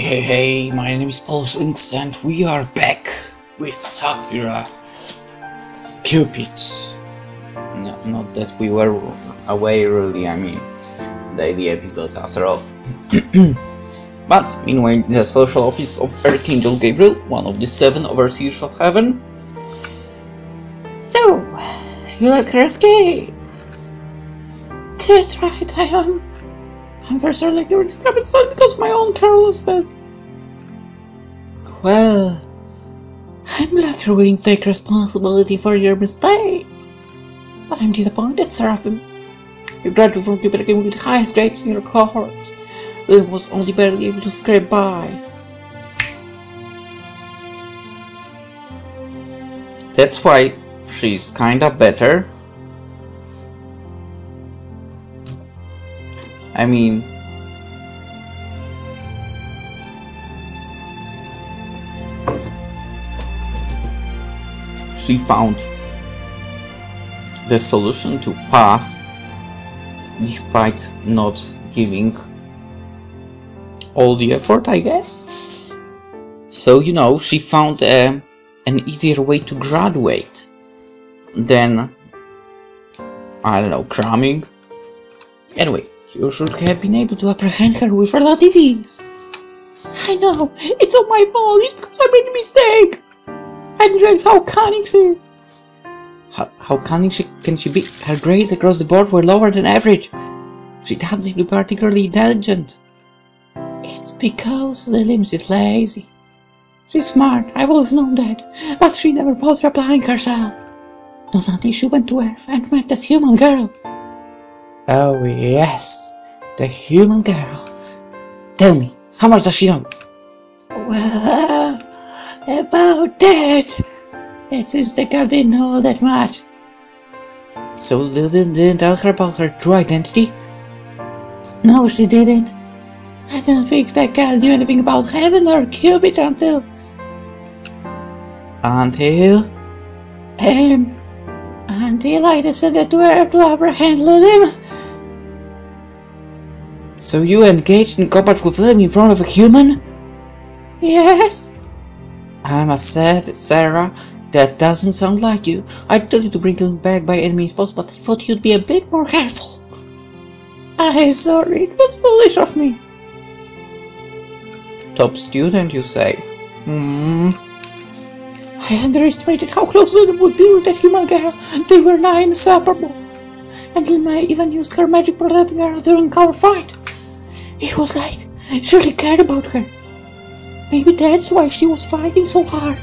Hey, my name is PolishLynx and we are back with Sakura Cupids. No, not that we were away really, I mean, daily episodes after all. But meanwhile, the social office of Archangel Gabriel, one of the 7 overseers of heaven. So, you let her escape? That's right, I am. I'm very sorry like they were discovered solely because of my own carelessness. Well, I'm glad you're willing to take responsibility for your mistakes. But I'm disappointed, Seraphim. You graduated from Cupid again with the highest grades in your cohort. Lilim was only barely able to scrape by. That's why she's kinda better. I mean, she found the solution to pass despite not giving all the effort, I guess. So, you know, she found an easier way to graduate than, I don't know, cramming. Anyway, you should have been able to apprehend her with relative ease. I know, it's all my fault, it's because I made a mistake. I didn't realize how cunning she is. How cunning can she be? Her grades across the board were lower than average. She doesn't seem to be particularly intelligent. It's because Lilim is lazy. She's smart, I've always known that, but she never bothered applying herself. Not until she went to Earth and met that human girl. Oh yes, the human girl. Tell me, how much does she know? Well, about that, it seems the girl didn't know all that much. So Lilim didn't tell her about her true identity? No, she didn't. I don't think that girl knew anything about heaven or Cupid until... Until I decided to her to apprehend Lilim. So you engaged in combat with Lilim in front of a human? Yes. I must say, Serra, that doesn't sound like you. I told you to bring Lilim back by any means possible, but I thought you'd be a bit more careful. I'm sorry, it was foolish of me. Top student, you say? I underestimated how close Lilim would be with that human girl. They were nigh inseparable. And Lilim even used her magic protecting her during our fight. It was like she really cared about her. Maybe that's why she was fighting so hard.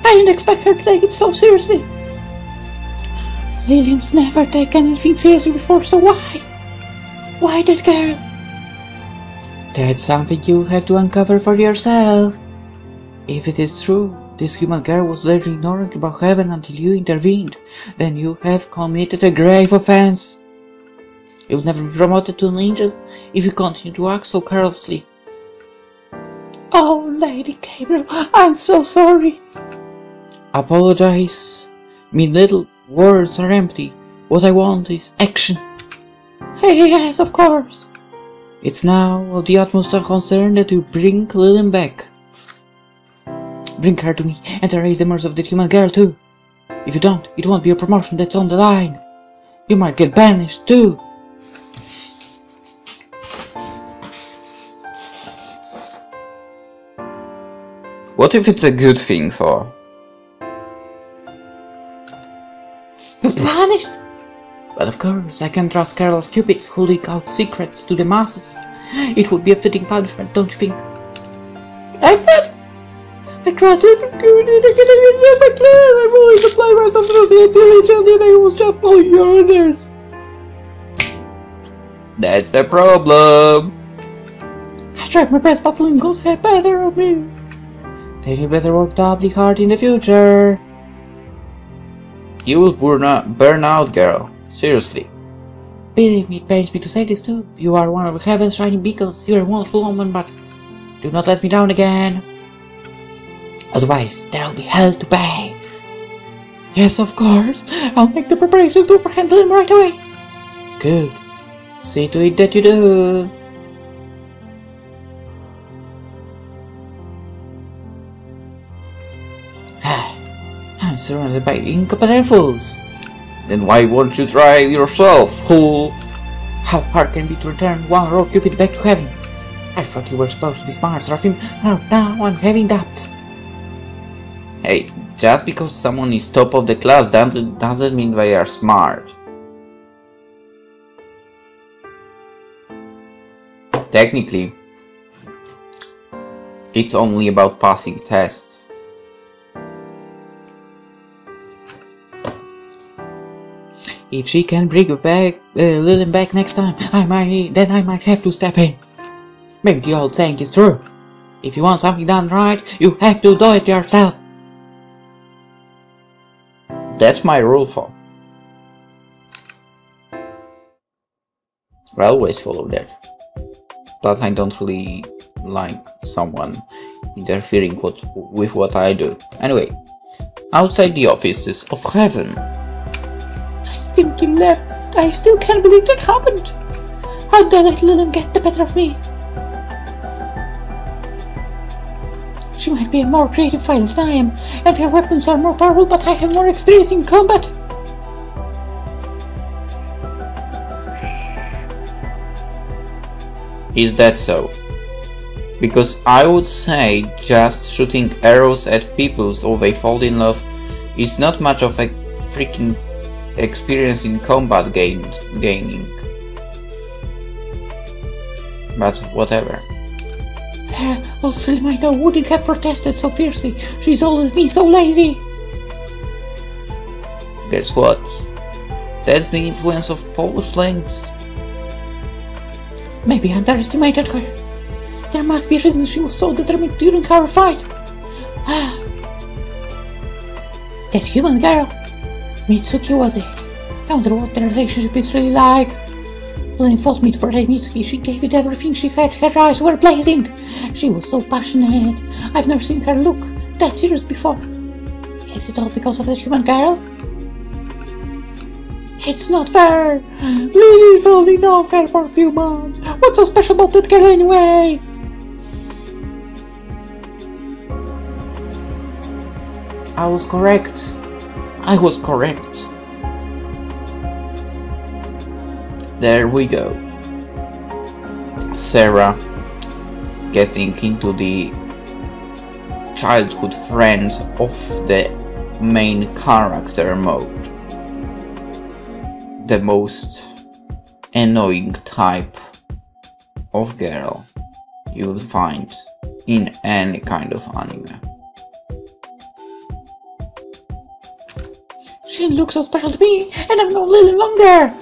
I didn't expect her to take it so seriously. Lilim's never taken anything seriously before, so why? Why that girl? That's something you'll have to uncover for yourself. If it is true, this human girl was largely ignorant about heaven until you intervened, then you have committed a grave offense. You will never be promoted to an angel if you continue to act so carelessly. Oh, Lady Gabriel, I'm so sorry. Apologize. Me little words are empty. What I want is action. Yes, of course. It's now of the utmost concern that you bring Lilim back. Bring her to me and erase the memories of the human girl too. If you don't, it won't be a promotion that's on the line. You might get banished too. What if it's a good thing, though? You're banished? But of course, I can't trust careless cupids who leak out secrets to the masses. It would be a fitting punishment, don't you think? I bet! I graduated from Cupid and I get my class. I've always applied myself to the intelligent and I was just following your orders. That's the problem. I tried my best, but Lilim got the better of me. Then you better work doubly hard in the future. You will burn out, girl. Seriously. Believe me, it pains me to say this too. You are one of heaven's shining beacons. You're a wonderful woman, but do not let me down again. Otherwise, there'll be hell to pay. Yes, of course. I'll make the preparations to apprehend Lilim right away. Good. See to it that you do. I'm surrounded by incompetent fools. Then why won't you try yourself, fool? How hard can it be to return one rogue cupid back to heaven? I thought you were supposed to be smart, Seraphim. Now I'm having doubt. Hey, just because someone is top of the class doesn't mean they are smart. Technically, it's only about passing tests. If she can bring Lilim back next time, I might have to step in. Maybe the old saying is true. If you want something done right, you have to do it yourself. That's my rule for. I always follow that. Plus, I don't really like someone interfering with what I do. Anyway, outside the offices of heaven. I still can't believe that happened. How did I let Lilim get the better of me? She might be a more creative fighter than I am, and her weapons are more powerful, but I have more experience in combat. Is that so? Because I would say just shooting arrows at people so they fall in love is not much of a freaking experience in combat gaining. But whatever. Serra, Lilim I know wouldn't have protested so fiercely. She's always been so lazy. Guess what? That's the influence of PolishLynx. Maybe I underestimated her. There must be a reason she was so determined during our fight. That human girl. Mitsuki, was it? I wonder what the relationship is really like. Lilim fought me to protect Mitsuki. She gave it everything she had. Her eyes were blazing. She was so passionate. I've never seen her look that serious before. Is it all because of that human girl? It's not fair. Lily's only known her for a few months. What's so special about that girl anyway? I was correct. There we go. Serra getting into the childhood friends of the main character mode. The most annoying type of girl you'll find in any kind of anime. She didn't look so special to me, and I've known Lilim longer.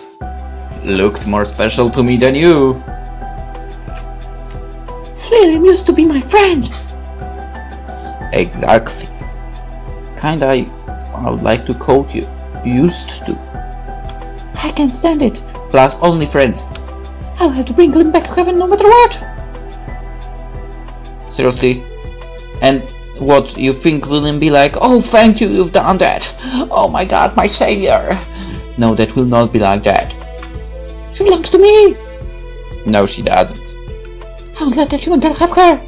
Looked more special to me than you. Lilim used to be my friend. Exactly. Kinda, I would like to quote you. Used to. I can't stand it. Plus, only friends. I'll have to bring Lilim back to heaven no matter what. Seriously? And what, you think Lilim be like, oh thank you, you've done that. Oh my god, my savior. No, that will not be like that. She belongs to me. No, she doesn't. I won't let that human girl have her.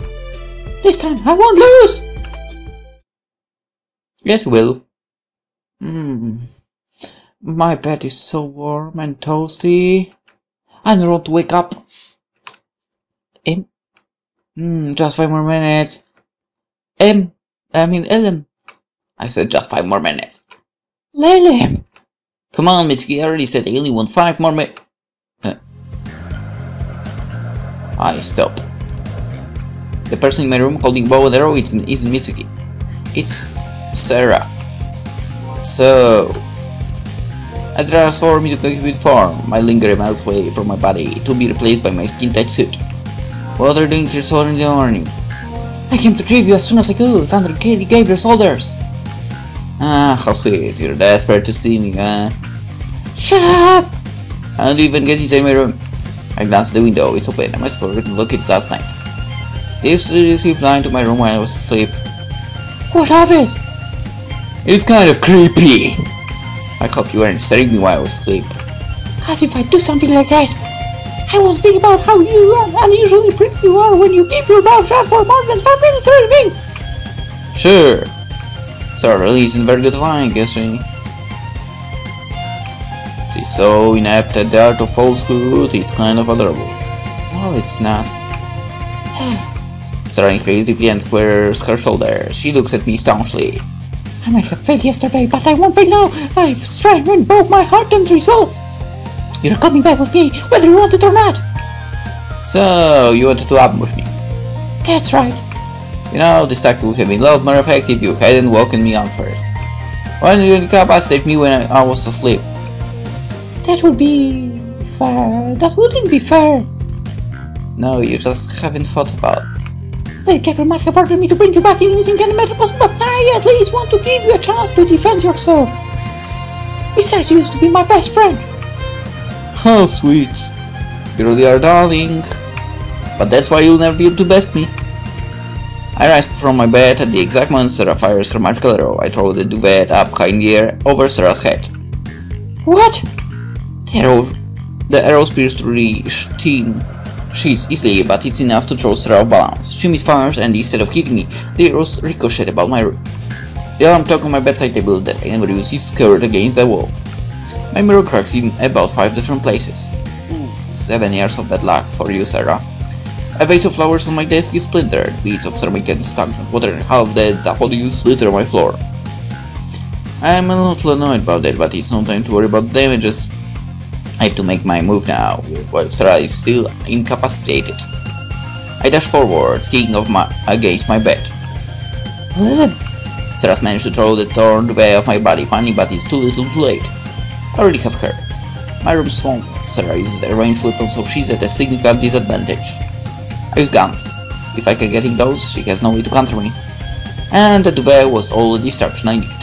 This time, I won't lose. Yes, you will. My bed is so warm and toasty. I don't want to wake up. Just 5 more minutes. Lilim. I said just 5 more minutes. Lilim! Come on, Mitsuki, I already said I only want 5 more minutes. I stop. The person in my room holding bow and arrow isn't Mitsuki. It's Serra. So, I transform into a cupid form. My linger melts away from my body to be replaced by my skin-tight suit. What are you doing here so early in the morning? I came to retrieve you as soon as I could, under Gabriel's orders. Ah, how sweet. You're desperate to see me, huh? Shut up! I don't even get inside my room. I glanced at the window. It's open. I must have forgotten to lock it last night. They used to receive fly into my room when I was asleep. What of it? It's kind of creepy. I hope you weren't staring at me while I was asleep. As if I'd do something like that. I was thinking about how unusually pretty you are when you keep your mouth shut for more than 5 minutes or anything. Sure. Serra really isn't very good flying, is she? She's so inept at the art of falsehood, it's kind of adorable. No, it's not. Serra faces deeply and squares her shoulders. She looks at me staunchly. I might have failed yesterday, but I won't fail now. I've strengthened both my heart and resolve. You're coming back with me, whether you want it or not. So, you wanted to ambush me? That's right. You know, this tactic would have been a lot more effective if you hadn't woken me up first. Why didn't you incapacitate me when I was asleep? That would be fair. That wouldn't be fair. No, you just haven't thought about it. The Captain might have ordered me to bring you back in using any metaphors, but I at least want to give you a chance to defend yourself. Besides, you used to be my best friend. How sweet. You really are darling. But that's why you'll never be able to best me. I rise from my bed at the exact moment Serra fires her magical arrow. I throw the duvet up high in the air over Serra's head. What? The arrow spears through the sheets easily, but it's enough to throw Serra off balance. She misfires, and instead of hitting me, the arrows ricochet about my room. The alarm clock on my bedside table that I never use is scoured against the wall. My mirror cracks in about 5 different places. 7 years of bad luck for you, Serra. A vase of flowers on my desk is splintered, beads of ceramic stagnant water and half dead daffodils litter my floor. I'm a little annoyed about that, but it's no time to worry about damages. I have to make my move now, while Serra is still incapacitated. I dash forwards, kicking off against my bed. Lilim! Serra's managed to throw the torn duvet off my body, funny, but it's too little too late. I already have her. My room's small. Serra uses a ranged weapon, so she's at a significant disadvantage. I use guns. If I can get in those, she has no way to counter me. And the duvet was all the distraction I need.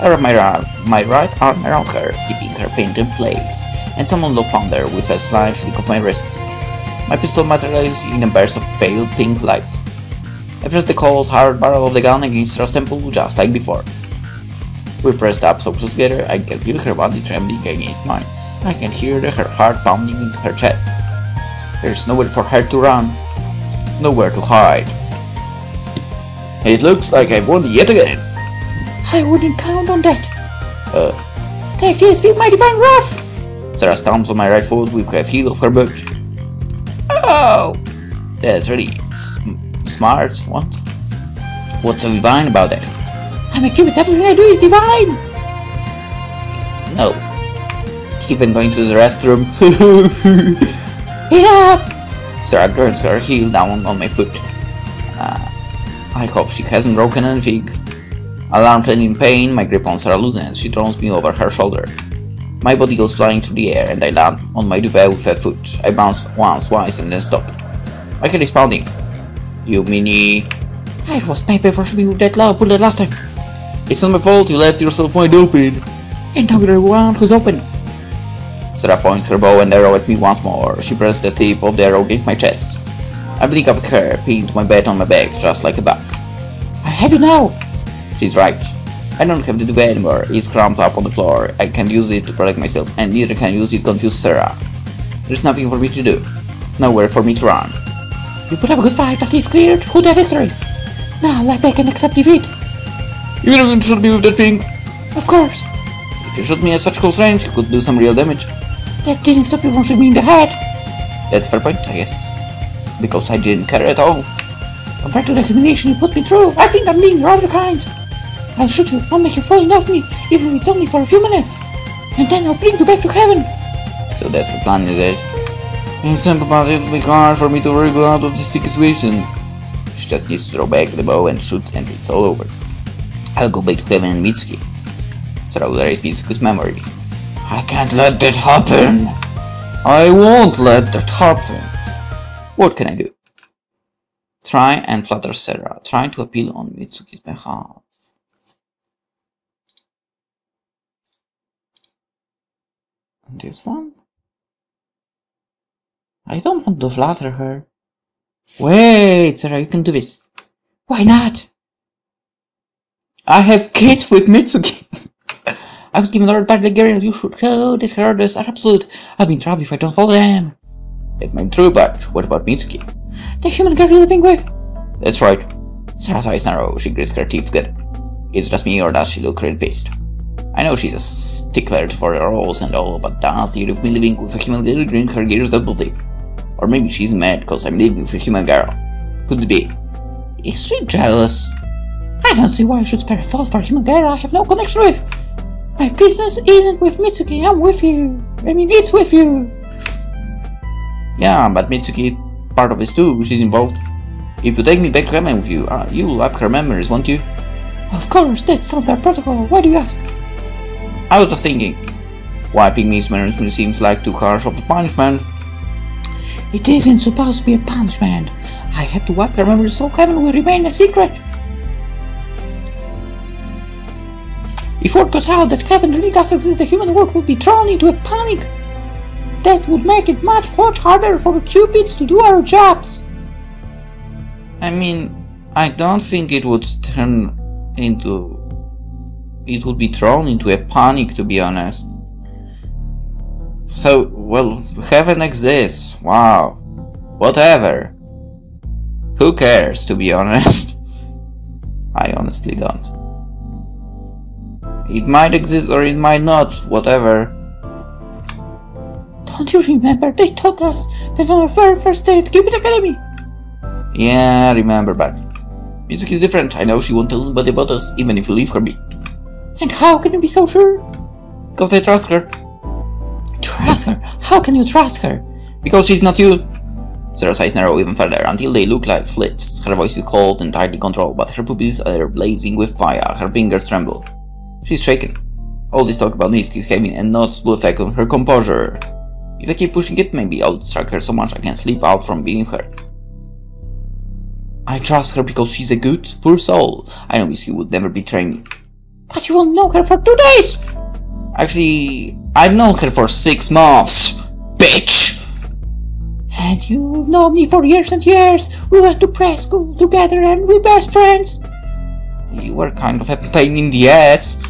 I wrap my right arm around her, keeping her pinned in place, and summon Low Pounder with a slight flick of my wrist. My pistol materializes in a burst of pale pink light. I press the cold, hard barrel of the gun against Serra's temple just like before. We're pressed up so close together, I can feel her body trembling against mine. I can hear her heart pounding into her chest. There's nowhere for her to run, nowhere to hide. It looks like I've won yet again. I wouldn't count on that. Take this, feel my divine wrath! Serra stomps on my right foot with a heel of her boot. Oh! That's really smart. What? What's so divine about that? I'm a cupid, everything I do is divine! No. Even going to the restroom. Enough! Serra turns her heel down on my foot. I hope she hasn't broken anything. Alarmed and in pain, my grip on Serra loosens. She throws me over her shoulder. My body goes flying through the air, and I land on my duvet with a foot. I bounce once, twice, and then stop. My head is pounding. You meanie. It was paper for shooting with that loud bullet last time. It's not my fault, you left yourself wide open. And now you're the one who's open. Serra points her bow and arrow at me once more. She presses the tip of the arrow against my chest. I blink up at her, pinned to my bed on my back, just like a duck. I have you now! She's right. I don't have the duvet anymore. It's cramped up on the floor. I can't use it to protect myself, and neither can use it to confuse Serra. There's nothing for me to do. Nowhere for me to run. You put up a good fight, that is cleared. Who the victories? Now lie back and accept defeat. You're not going to shoot me with that thing? Of course. If you shoot me at such close range, you could do some real damage. That didn't stop you from shooting me in the head. That's a fair point, I guess. Because I didn't care at all. Compared to the humiliation you put me through, I think I'm being rather kind. I'll shoot you, I'll make you fall in love with me, even if it's only for a few minutes. And then I'll bring you back to heaven. So that's the plan, is it? It's simple, but it'll be hard for me to wriggle out of this sticky situation. She just needs to throw back the bow and shoot, and it's all over. I'll go back to heaven and Mitsuki. Serra will erase Mitsuki's memory. I can't let that happen! I won't let that happen! What can I do? Try and flatter Serra, trying to appeal on Mitsuki's behalf. And this one? I don't want to flatter her. Wait, Serra, you can do this. Why not? I have kids with Mitsuki! I was given order by the girl, you should go, the orders are absolute. I'll be in trouble if I don't follow them. It might be true, but what about Mitsuki? The human girl in the pink way. That's right. Serra's eyes narrow, she grits her teeth together. It's just me, or does she look really pissed? I know she's a stickler for her roles and all, but the idea of me living with a human girl during her years double deep. Or maybe she's mad because I'm living with a human girl. Could it be? Is she jealous? I don't see why I should spare a thought for a human girl I have no connection with. My business isn't with Mitsuki, I'm with you. I mean, it's with you. Yeah, but Mitsuki, part of this too, she's involved. If you take me back to Ramen with you, you'll have her memories, won't you? Of course, that's not our protocol. Why do you ask? I was just thinking. Wiping Miss memories seems like too harsh of a punishment. It isn't supposed to be a punishment. I had to wipe her memories so heaven will remain a secret. If word got out that heaven really does exist, the human world would be thrown into a panic. That would make it much harder for the cupids to do our jobs. I mean, I don't think it would be thrown into a panic, to be honest. So, well, heaven exists. Wow. Whatever. Who cares, to be honest? I honestly don't. It might exist or it might not, whatever. Don't you remember? They taught us that on our very first day at Cupid Academy. Yeah, I remember, but Mitsuki is different. I know she won't tell anybody about us, even if you leave her be. And how can you be so sure? Because I trust her. Trust her? How can you trust her? Because she's not you. Serra's eyes narrow even further until they look like slits. Her voice is cold and tightly controlled, but her pupils are blazing with fire. Her fingers tremble. She's shaken. All this talk about Mitsuki is having a noticeable effect on her composure. If I keep pushing it, maybe I'll distract her so much I can slip out from being her. I trust her because she's a good, poor soul. I know Mitsuki would never betray me. But you won't know her for 2 days! Actually, I've known her for 6 months, bitch! And you've known me for years and years. We went to preschool together and we're best friends. You were kind of a pain in the ass.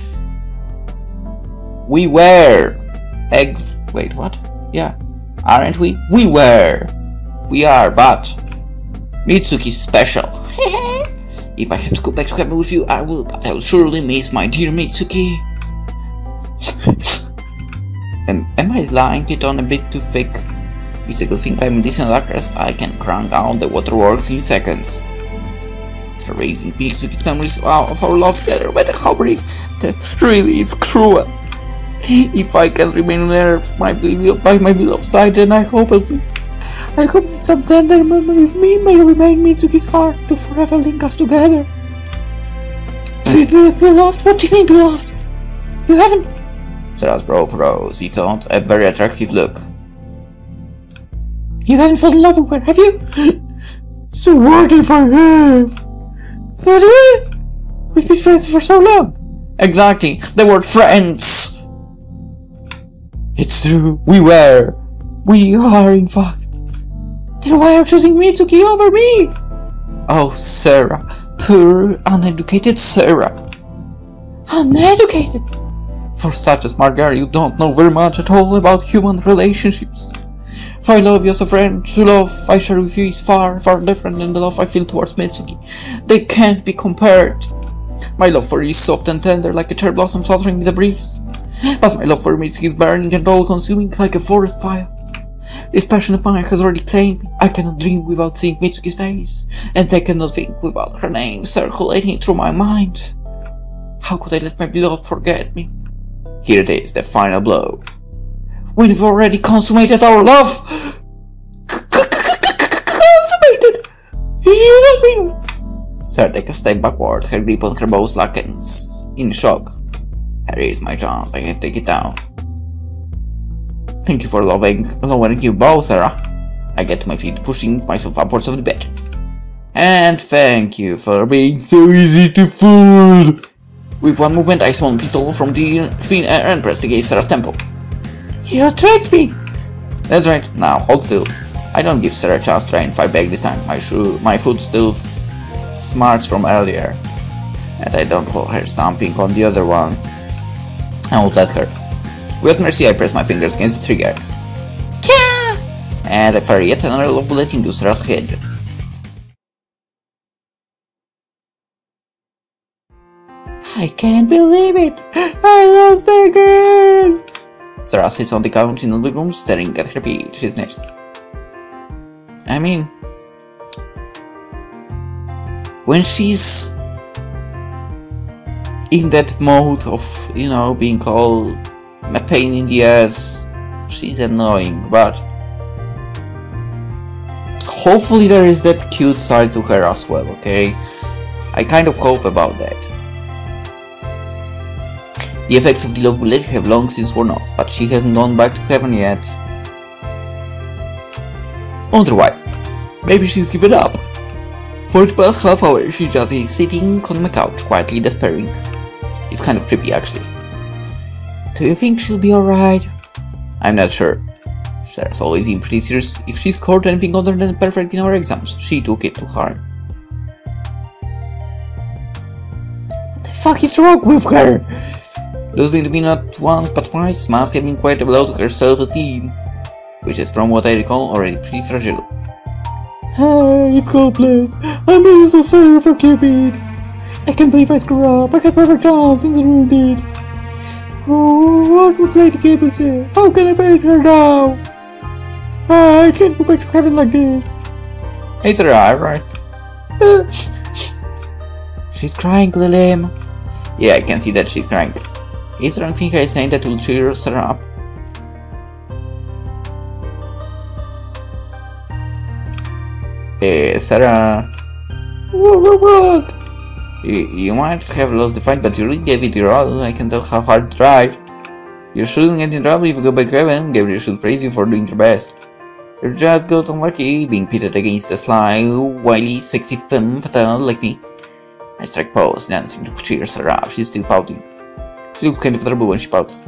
We were. Wait, what? Yeah. Aren't we? We were. We are, but Mitsuki's special. If I have to go back to heaven with you, I will, but I will surely miss my dear Mitsuki. And am I lying it on a bit too thick? It's a good thing I'm a decent actress. I can crank out the waterworks in seconds. After raising Mitsuki's memories of our love together, but how brief, that really is cruel. If I can remain on earth by my beloved side, then I hope at least. I hope that some tender memory of me may remain Mitsuki's heart to forever link us together. Beloved? What do you mean, beloved? You haven't... Serra's brow froze. It's on a very attractive look. You haven't fallen in love with her, have you? So what if I have? What? We've been friends for so long. Exactly, the word friends. It's true, we were. We are, in fact. Then why are you choosing Mitsuki over me? Oh, Serra. Poor, uneducated Serra. Uneducated? For such a smart girl, you don't know very much at all about human relationships. If I love you as a friend, the love I share with you is far, far different than the love I feel towards Mitsuki. They can't be compared. My love for you is soft and tender like a cherry blossom fluttering in the breeze. But my love for Mitsuki is burning and all-consuming like a forest fire. This passion of mine has already claimed me. I cannot dream without seeing Mitsuki's face, and I cannot think without her name circulating through my mind. How could I let my beloved forget me? Here it is, the final blow. We've already consummated our love! Consummated! You don't mean it! Serra takes a step backwards, her grip on her bow slackens. In shock. Here is my chance, I have to take it down. Thank you for lowering your bow, Serra. I get to my feet, pushing myself upwards of the bed. And thank you for being so easy to fool! With one movement, I swung a pistol from the thin air and pressed against Serra's temple. You tricked me! That's right, now hold still. I don't give Serra a chance to try and fight back this time. My foot still smarts from earlier. And I don't hold her stomping on the other one. I won't let her. Without mercy, I press my fingers against the trigger. Cha! And I fire yet another bullet into Serra's head. I can't believe it! I lost again! Serra sits on the couch in the living room, staring at her feet. She sniffs. I mean, when she's in that mode of, you know, being all a pain in the ass, she's annoying, but hopefully there is that cute side to her as well, okay? I kind of hope about that. The effects of the love bullet have long since worn off, but she hasn't gone back to heaven yet. Wonder why. Maybe she's given up. For the past half hour, she's just been sitting on my couch, quietly despairing. It's kind of creepy, actually. Do you think she'll be alright? I'm not sure. Serra's always been pretty serious. If she scored anything other than perfect in our exams, she took it to heart. What the fuck is wrong with her? Losing to me not once but twice must have been quite a blow to her self-esteem, which is, from what I recall, already pretty fragile. Hey, it's hopeless. I'm a useless failure for Cupid. I can't believe I screwed up. I had perfect chance and then ruined it. Oh, what would Lady Cupid say? How can I face her now? I can't go back to heaven like this. It's alright, right? She's crying, Lilim. Yeah, I can see that she's crying. Is there anything I say that will cheer Serra up? Serra. What? You might have lost the fight, but you really gave it your all. I can tell how hard you tried. You shouldn't get in trouble if you go back to heaven. Gabriel should praise you for doing your best. You just got unlucky, being pitted against a sly, wily, sexy femme fatale like me. I strike pose, dancing to cheer Serra up. She's still pouting. She looks kind of terrible when she pouts.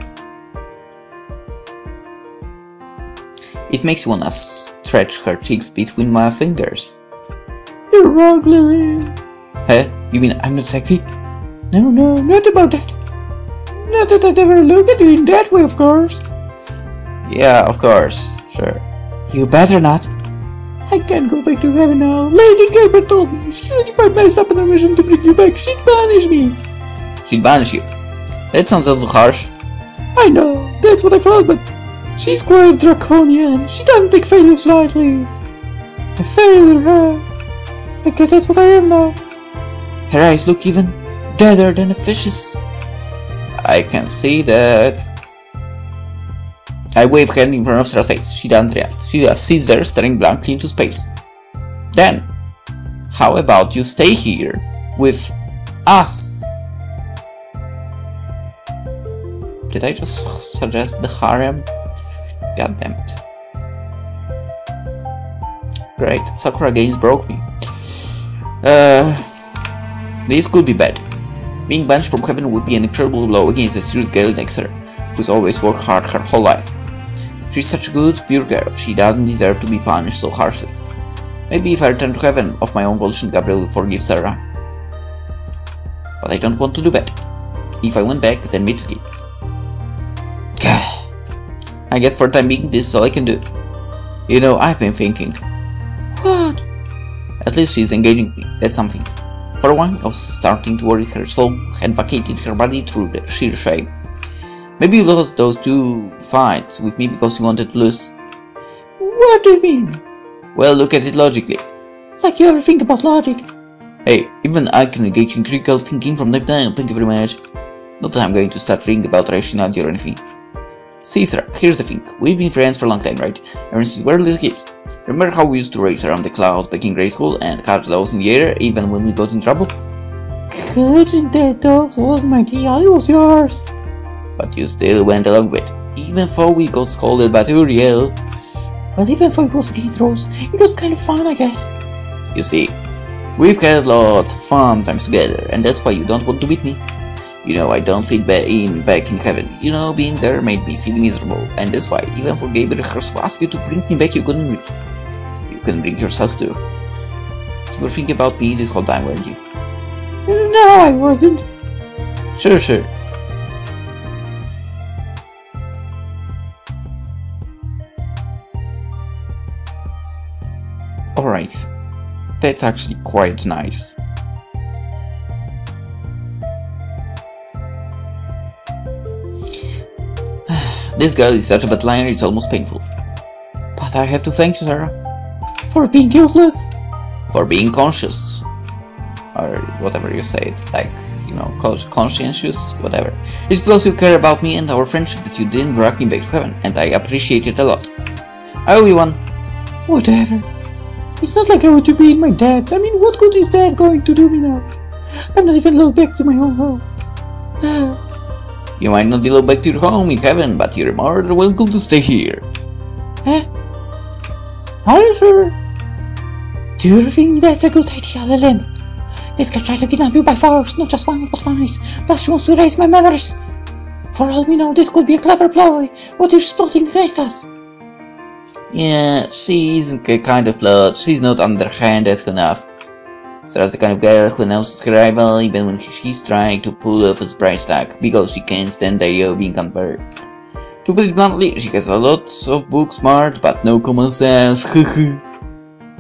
It makes you wanna stretch her cheeks between my fingers. You're wrong, Lily. Huh? You mean I'm not sexy? No, not about that. Not that I'd ever look at you in that way, of course. Yeah, of course. Sure. You better not. I can't go back to heaven now. Lady Cupid told me. She said if I mess up in her mission to bring you back, she'd banish me. She'd banish you? That sounds a little harsh. I know, that's what I thought, but she's quite draconian. She doesn't take failures lightly. A failure, huh? I guess that's what I am now. Her eyes look even deader than a fish's. I can see that. I wave hand in front of Serra's face. She doesn't react. She just sits there staring blankly into space. Then, how about you stay here with us? Did I just suggest the harem? God damn it. Great, Sakura games broke me. This could be bad. Being banished from heaven would be an incredible blow against a serious girl like Serra, who's always worked hard her whole life. She's such a good, pure girl, she doesn't deserve to be punished so harshly. Maybe if I return to heaven of my own volition, Gabriel will forgive Serra. But I don't want to do that. If I went back, then immediately. I guess for the time being, this is all I can do. You know, I've been thinking. What? At least she's engaging me, that's something. For a while, I was starting to worry her soul had vacated her body through the sheer shame. Maybe you lost those 2 fights with me because you wanted to lose. What do you mean? Well, look at it logically. Like you ever think about logic? Hey, even I can engage in critical thinking from time to time, thank you very much. Not that I'm going to start reading about rationality or anything. See, Serra, here's the thing. We've been friends for a long time, right? Ever since we were little kids. Remember how we used to race around the clouds back in grade school and catch those in the air even when we got in trouble? Catching that dogs wasn't my deal, it was yours. But you still went along with it, even though we got scolded by Uriel. Well, even though it was against rules, it was kind of fun, I guess. You see, we've had lots of fun times together, and that's why you don't want to beat me. You know, I don't fit back in heaven. You know, being there made me feel miserable, and that's why, even for Gabriel herself asked you to bring me back, you couldn't reach. You couldn't bring yourself to. You were thinking about me this whole time, weren't you? No, I wasn't. Sure. Alright, that's actually quite nice. This girl is such a bad liar, it's almost painful. But I have to thank you, Serra. For being useless. For being conscious. Or whatever you say it, like, you know, conscientious, whatever. It's because you care about me and our friendship that you didn't drag me back to heaven, and I appreciate it a lot. I owe you one. Whatever. It's not like I want to be in my debt. I mean, what good is that going to do me now? I'm not even allowed back to my own home. You might not be allowed back to your home in heaven, but you're more than welcome to stay here. Huh? Are you sure? Do you think that's a good idea, Lilim? This guy tried to kidnap you by force, not just once but twice. Plus she wants to erase my memories. For all we know, this could be a clever ploy. What is she plotting against us? Yeah, she isn't the kind of plot. She's not underhanded enough. Sarah's the kind of girl who knows her rival even when she's trying to pull off a price tag, because she can't stand the idea of being compared. To put it bluntly, she has a lot of book smart, but no common sense.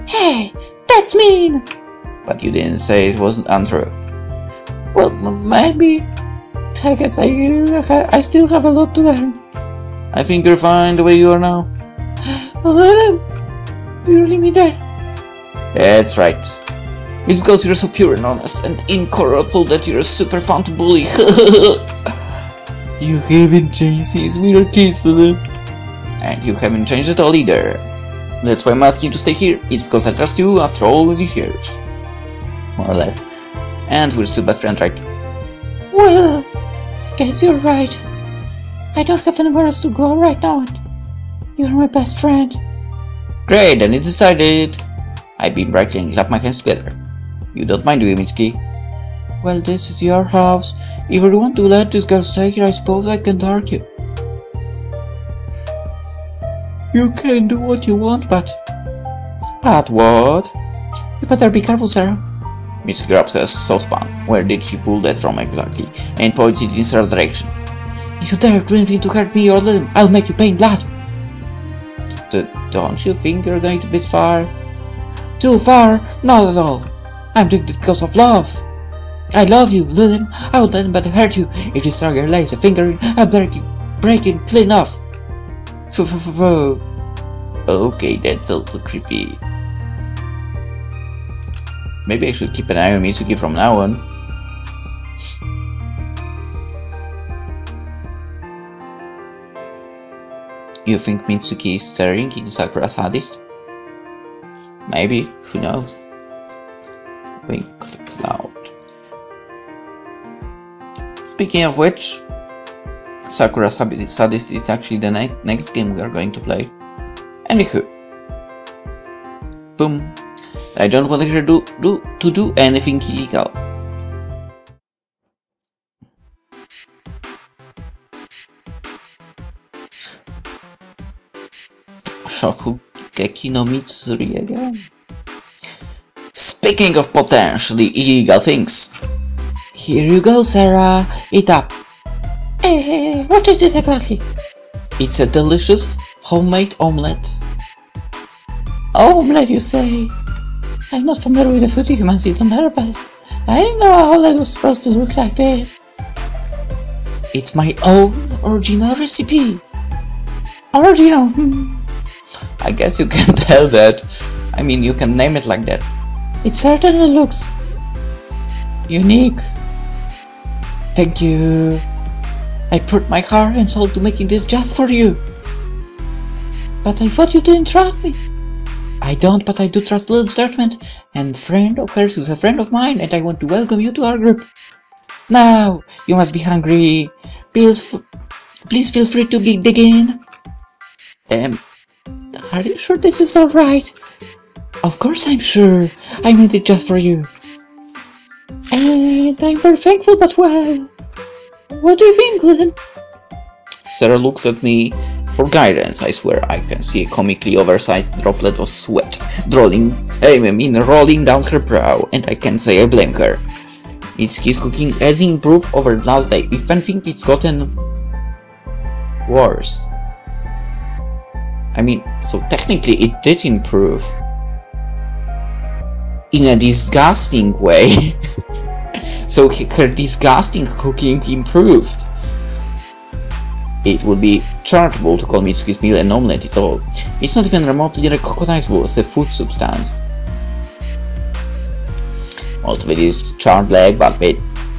Hey, that's mean! But you didn't say it wasn't untrue. Well, maybe. I guess I still have a lot to learn. I think you're fine the way you are now. Do you really mean that? That's right. It's because you're so pure and honest and incorruptible that you're super fun to bully. You haven't changed since we were kids, Lilim. And you haven't changed at all either. That's why I'm asking you to stay here. It's because I trust you after all of these years. More or less. And we're still best friends, right? Well, I guess you're right. I don't have anywhere else to go right now. You're my best friend. Great, then it's decided. I beam brightly and clap my hands together. You don't mind, do you, Mitsuki? Well, this is your house. If you want to let this girl stay here, I suppose I can't argue. You can do what you want, but... But what? You better be careful, Serra. Mitsuki grabs a saucepan. Where did she pull that from exactly? And points it in Serra's direction. If you dare do anything to hurt me or Lilim, I'll make you pay in blood. Don't you think you're going a bit far? Too far? Not at all. I'm doing this because of love. I love you, Lilim. I won't let anybody hurt you. If this target lays a finger in, I'll break it clean off. Okay, that's a little creepy. Maybe I should keep an eye on Mitsuki from now on. You think Mitsuki is staring in Sakura sadist? Maybe, who knows? Wink loud. Speaking of which, Sakura sadist is actually the next game we are going to play. Anywho. Boom. I don't want her to do anything illegal. Shokugeki no Mitsuri again. Speaking of potentially illegal things. Here you go, Serra. Eat up. What is this exactly? It's a delicious homemade omelette. Omelette, you say? I'm not familiar with the food humans eat on Earth, but I didn't know how that was supposed to look like this. It's my own original recipe. Original? I guess you can tell that. I mean, you can name it like that. It certainly looks unique. Thank you. I put my heart and soul to making this just for you. But I thought you didn't trust me. I don't, but I do trust Lilim's judgment, and friend of hers is a friend of mine, and I want to welcome you to our group. Now, you must be hungry. Please feel free to dig in. Are you sure this is alright? Of course I'm sure. I made it just for you. And I'm very thankful, but well... What do you think, Lilim? Serra looks at me for guidance. I swear I can see a comically oversized droplet of sweat rolling down her brow, and I can't say I blame her. Mitsuki's cooking has improved over the last day. If anything, it's gotten worse. I mean, so technically it did improve. In a disgusting way. So her disgusting cooking improved. It would be charitable to call Mitsuki's meal an omelette at all. It's not even remotely recognizable as a food substance. Most of it is charred black, but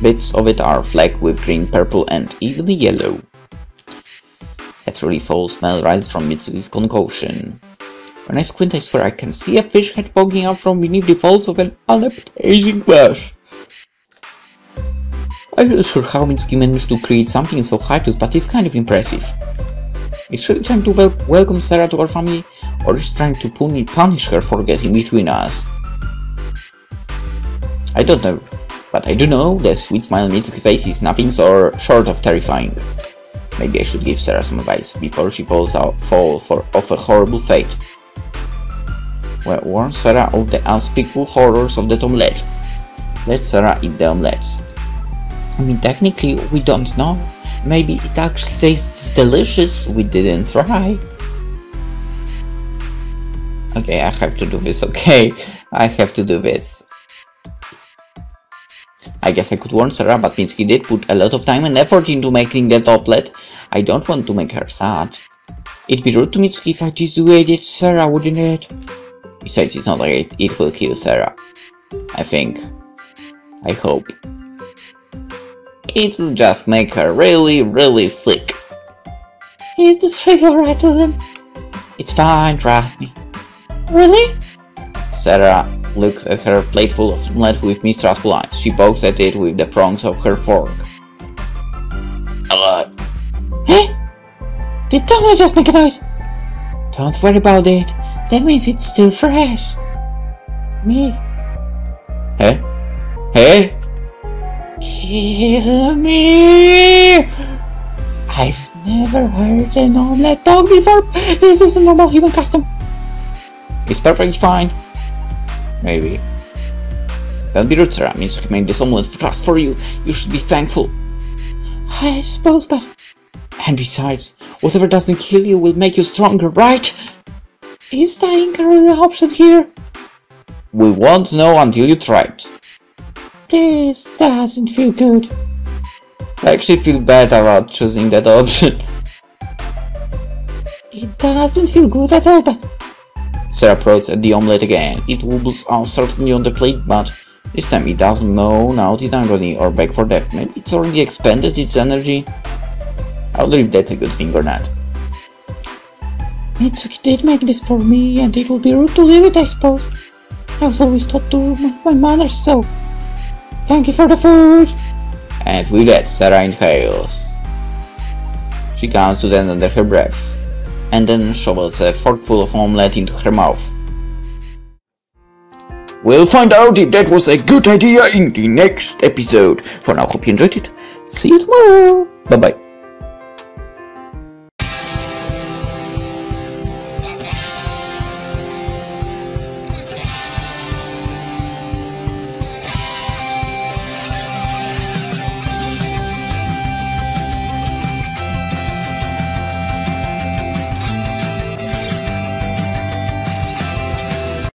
bits of it are flecked with green, purple, and even yellow. A truly foul smell rises from Mitsuki's concoction. When I squint, I swear I can see a fish head poking out from beneath the folds of an unappetizing brush. I'm not sure how Mitsuki managed to create something so hideous, but it's kind of impressive. Is she trying to welcome Serra to our family, or is she trying to punish her for getting between us? I don't know, but I do know the sweet smile on Mitsuki's face is nothing short of terrifying. Maybe I should give Serra some advice before she falls off a horrible fate. Well, warn Serra of the unspeakable horrors of that omelette. Let Serra eat the omelette. I mean, technically, we don't know. Maybe it actually tastes delicious, we didn't try. Okay, I have to do this, I have to do this. I guess I could warn Serra, but Mitsuki did put a lot of time and effort into making that omelette. I don't want to make her sad. It'd be rude to Mitsuki if I dissuaded Serra, wouldn't it? Besides, it's not like it will kill Serra. I think. I hope. It will just make her really sick. Is this really alright, Lilim? It's fine, trust me. Really? Serra looks at her plate full of omelette with mistrustful eyes. She pokes at it with the prongs of her fork. Hey? Did the omelette just make a noise? Don't worry about it. That means it's still fresh. Me? Hey? Hey? Kill me! I've never heard an omelette talk before. This is a normal human custom. It's perfectly fine. Maybe. Don't be rude, Serra. Mitsuki made this omelette just for you. You should be thankful. I suppose, but... And besides, whatever doesn't kill you will make you stronger, right? Is dying a real option here? We won't know until you try it. This doesn't feel good. I actually feel bad about choosing that option. It doesn't feel good at all, but... Serra prods at the omelette again. It wobbles uncertainly on the plate, but this time it doesn't moan out in agony or beg for death. Maybe it's already expended its energy. I wonder if that's a good thing or not. Mitsuki did make this for me, and it would be rude to leave it, I suppose. I was always taught to my mother, so... Thank you for the food! And with that, Serra inhales. She counts to 10 under her breath, and then shovels a forkful of omelette into her mouth. We'll find out if that was a good idea in the next episode. For now, hope you enjoyed it. See you tomorrow! Bye bye.